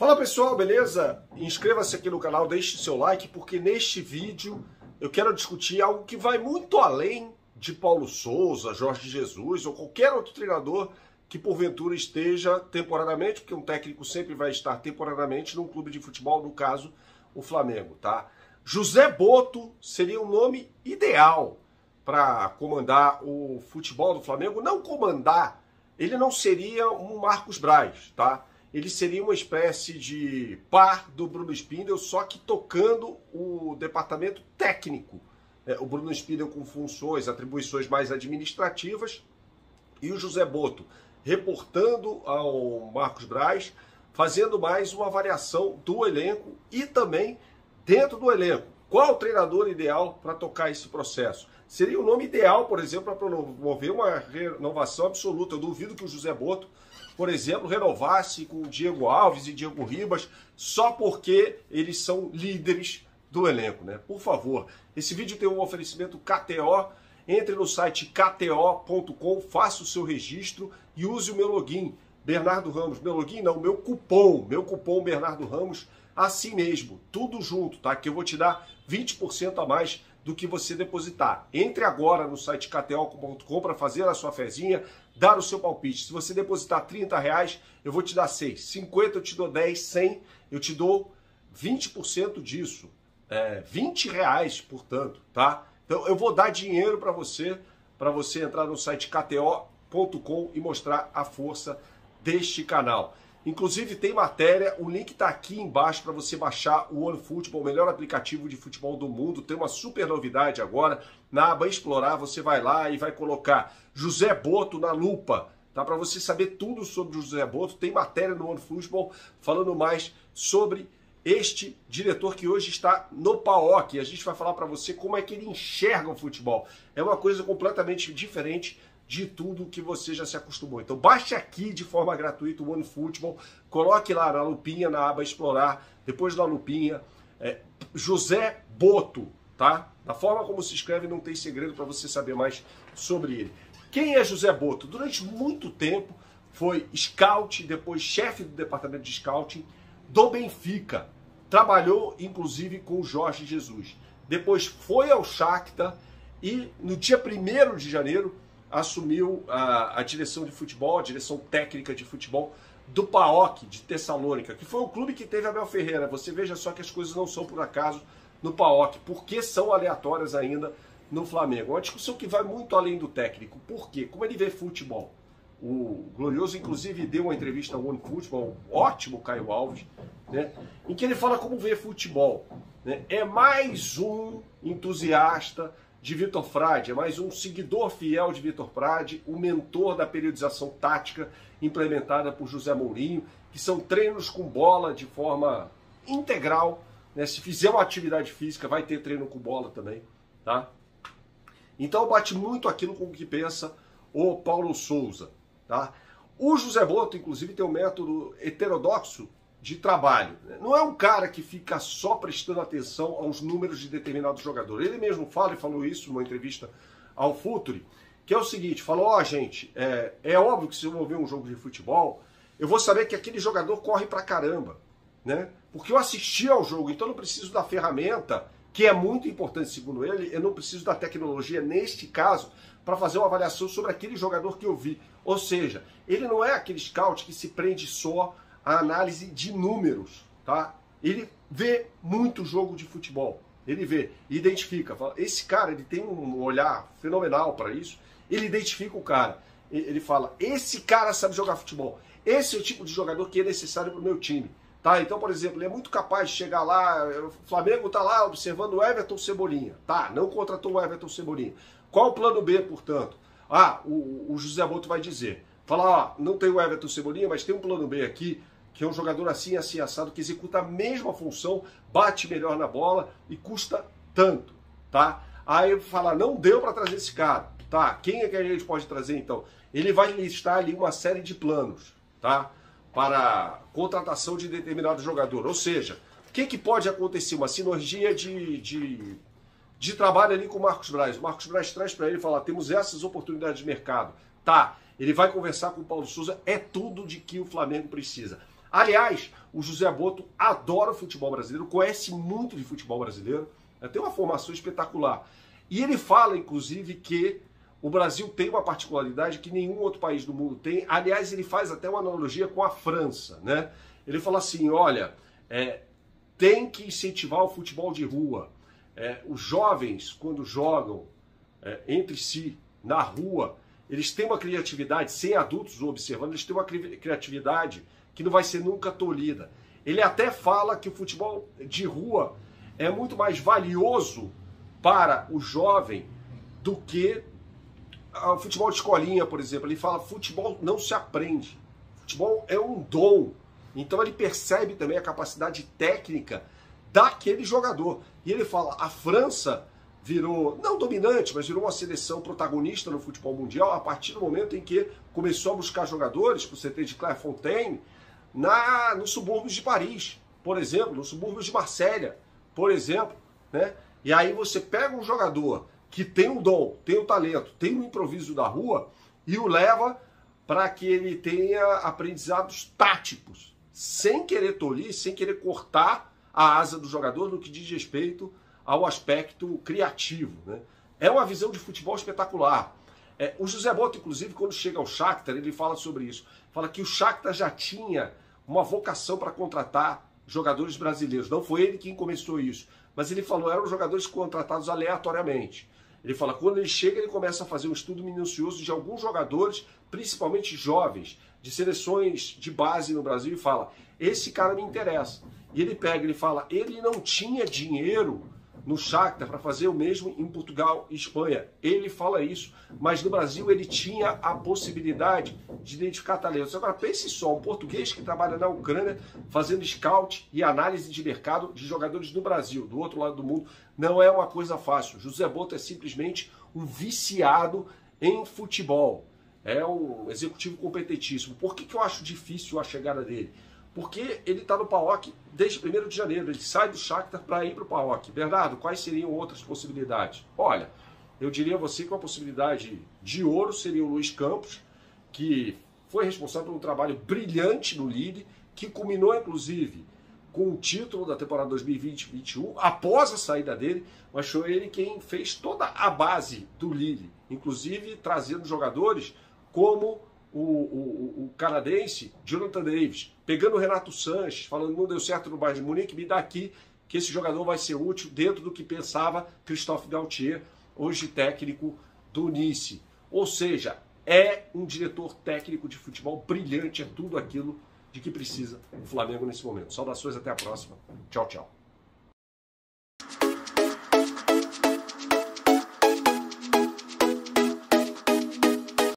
Fala pessoal, beleza? Inscreva-se aqui no canal, deixe seu like, porque neste vídeo eu quero discutir algo que vai muito além de Paulo Souza, Jorge Jesus ou qualquer outro treinador que porventura esteja temporariamente, porque um técnico sempre vai estar temporariamente num clube de futebol, no caso o Flamengo, tá? José Botto seria um nome ideal para comandar o futebol do Flamengo. Não comandar, ele não seria um Marcos Braz, tá? Ele seria uma espécie de par do Bruno Spindel, só que tocando o departamento técnico. O Bruno Spindel com funções, atribuições mais administrativas, e o José Botto reportando ao Marcos Braz, fazendo mais uma avaliação do elenco e também dentro do elenco. Qual o treinador ideal para tocar esse processo? Seria o nome ideal, por exemplo, para promover uma renovação absoluta. Eu duvido que o José Botto, por exemplo, renovasse com o Diego Alves e Diego Ribas só porque eles são líderes do elenco, né? Por favor, esse vídeo tem um oferecimento KTO. Entre no site kto.com, faça o seu registro e use o meu login, Bernardo Ramos. Meu login não, meu cupom Bernardo Ramos, assim mesmo, tudo junto, tá? Que eu vou te dar 20% a mais do que você depositar. Entre agora no site kto.com para fazer a sua fezinha, dar o seu palpite. Se você depositar R$30, eu vou te dar 6. 50 eu te dou 10, 100 eu te dou 20% disso. R$20, portanto, tá? Então eu vou dar dinheiro para você entrar no site kto.com e mostrar a força deste canal. Inclusive tem matéria, o link está aqui embaixo para você baixar o OneFootball, o melhor aplicativo de futebol do mundo. Tem uma super novidade agora, na aba Explorar você vai lá e vai colocar José Botto na lupa, tá? Para você saber tudo sobre o José Botto. Tem matéria no OneFootball falando mais sobre este diretor que hoje está no PAOK. E a gente vai falar para você como é que ele enxerga o futebol. É uma coisa completamente diferente de tudo que você já se acostumou. Então baixe aqui de forma gratuita o OneFootball, coloque lá na lupinha, na aba Explorar, depois da lupinha, José Botto, tá? Da forma como se escreve, não tem segredo para você saber mais sobre ele. Quem é José Botto? Durante muito tempo foi scout, depois chefe do departamento de scouting do Benfica. Trabalhou inclusive com o Jorge Jesus. Depois foi ao Shakhtar e no dia 1º de janeiro assumiu a direção de futebol, a direção técnica de futebol do PAOK de Tessalônica, que foi o clube que teve Abel Ferreira. Você veja só que as coisas não são por acaso no PAOK, porque são aleatórias ainda no Flamengo. Uma discussão que vai muito além do técnico. Por quê? Como ele vê futebol. O Glorioso, inclusive, deu uma entrevista ao OneFootball, ótimo Caio Alves, né, em que ele fala como vê futebol. Né? É mais um entusiasta de Vitor Frade, é mais um seguidor fiel de Vitor Frade, o mentor da periodização tática implementada por José Mourinho, que são treinos com bola de forma integral. Né? Se fizer uma atividade física, vai ter treino com bola também. Tá? Então bate muito aquilo com o que pensa o Paulo Souza. Tá? O José Botto, inclusive, tem um método heterodoxo de trabalho. Não é um cara que fica só prestando atenção aos números de determinado jogador. Ele mesmo fala, e falou isso numa entrevista ao Futuri, que é o seguinte, falou, ó, gente, é óbvio que se eu vou ver um jogo de futebol, eu vou saber que aquele jogador corre pra caramba, né? Porque eu assisti ao jogo, então eu não preciso da ferramenta, que é muito importante segundo ele, eu não preciso da tecnologia, neste caso, para fazer uma avaliação sobre aquele jogador que eu vi. Ou seja, ele não é aquele scout que se prende só à análise de números, tá? Ele vê muito jogo de futebol, ele vê, identifica, fala, esse cara ele tem um olhar fenomenal para isso, ele identifica o cara, ele fala, esse cara sabe jogar futebol, esse é o tipo de jogador que é necessário para o meu time. Tá, então, por exemplo, ele é muito capaz de chegar lá, o Flamengo tá lá observando o Everton Cebolinha. Tá, não contratou o Everton Cebolinha. Qual o plano B, portanto? O José Botto vai dizer, fala, não tem o Everton Cebolinha, mas tem um plano B aqui, que é um jogador assim, assim, assado, que executa a mesma função, bate melhor na bola e custa tanto, tá? Aí fala, não deu para trazer esse cara. Tá, quem é que a gente pode trazer então? Ele vai listar ali uma série de planos, tá? Para contratação de determinado jogador. Ou seja, o que pode acontecer? Uma sinergia de trabalho ali com o Marcos Braz. O Marcos Braz traz para ele e fala, temos essas oportunidades de mercado. Tá, ele vai conversar com o Paulo Souza, é tudo de que o Flamengo precisa. Aliás, o José Boto adora o futebol brasileiro, conhece muito de futebol brasileiro, tem uma formação espetacular. E ele fala, inclusive, que o Brasil tem uma particularidade que nenhum outro país do mundo tem. Aliás, ele faz até uma analogia com a França, né? Ele fala assim, olha, tem que incentivar o futebol de rua. Os jovens, quando jogam entre si, na rua, eles têm uma criatividade, sem adultos observando, eles têm uma criatividade que não vai ser nunca tolhida. Ele até fala que o futebol de rua é muito mais valioso para o jovem do que o futebol de escolinha, por exemplo. Ele fala, futebol não se aprende, futebol é um dom. Então ele percebe também a capacidade técnica daquele jogador. E ele fala, a França virou, não dominante, mas virou uma seleção protagonista no futebol mundial a partir do momento em que começou a buscar jogadores para o CT de Clairefontaine nos subúrbios de Paris, por exemplo, nos subúrbios de Marselha, por exemplo, né? E aí você pega um jogador que tem um dom, tem um talento, tem um improviso da rua e o leva para que ele tenha aprendizados táticos, sem querer tolir, sem querer cortar a asa do jogador no que diz respeito ao aspecto criativo, né? É uma visão de futebol espetacular. O José Boto, inclusive, quando chega ao Shakhtar, ele fala sobre isso. Fala que o Shakhtar já tinha uma vocação para contratar jogadores brasileiros. Não foi ele quem começou isso, mas ele falou, eram jogadores contratados aleatoriamente. Ele fala, quando ele chega, ele começa a fazer um estudo minucioso de alguns jogadores, principalmente jovens, de seleções de base no Brasil, e fala, esse cara me interessa. E ele pega, ele fala, ele não tinha dinheiro no Shakhtar para fazer o mesmo em Portugal e Espanha. Ele fala isso, mas no Brasil ele tinha a possibilidade de identificar talentos. Agora pense só, um português que trabalha na Ucrânia fazendo scout e análise de mercado de jogadores do Brasil, do outro lado do mundo, não é uma coisa fácil. José Boto é simplesmente um viciado em futebol. É um executivo competentíssimo. Por que eu acho difícil a chegada dele? Porque ele está no PAOK desde 1º de janeiro, ele sai do Shakhtar para ir para o PAOK. Bernardo, quais seriam outras possibilidades? Olha, eu diria a você que uma possibilidade de ouro seria o Luiz Campos, que foi responsável por um trabalho brilhante no Lille, que culminou inclusive com o título da temporada 2020-21, após a saída dele, mas foi ele quem fez toda a base do Lille, inclusive trazendo jogadores como o canadense Jonathan Davis, pegando o Renato Sanches, falando não deu certo no Bayern de Munique, me dá aqui que esse jogador vai ser útil dentro do que pensava Christophe Galtier, hoje técnico do Nice. Ou seja, é um diretor técnico de futebol brilhante, é tudo aquilo de que precisa o Flamengo nesse momento. Saudações, até a próxima. Tchau, tchau.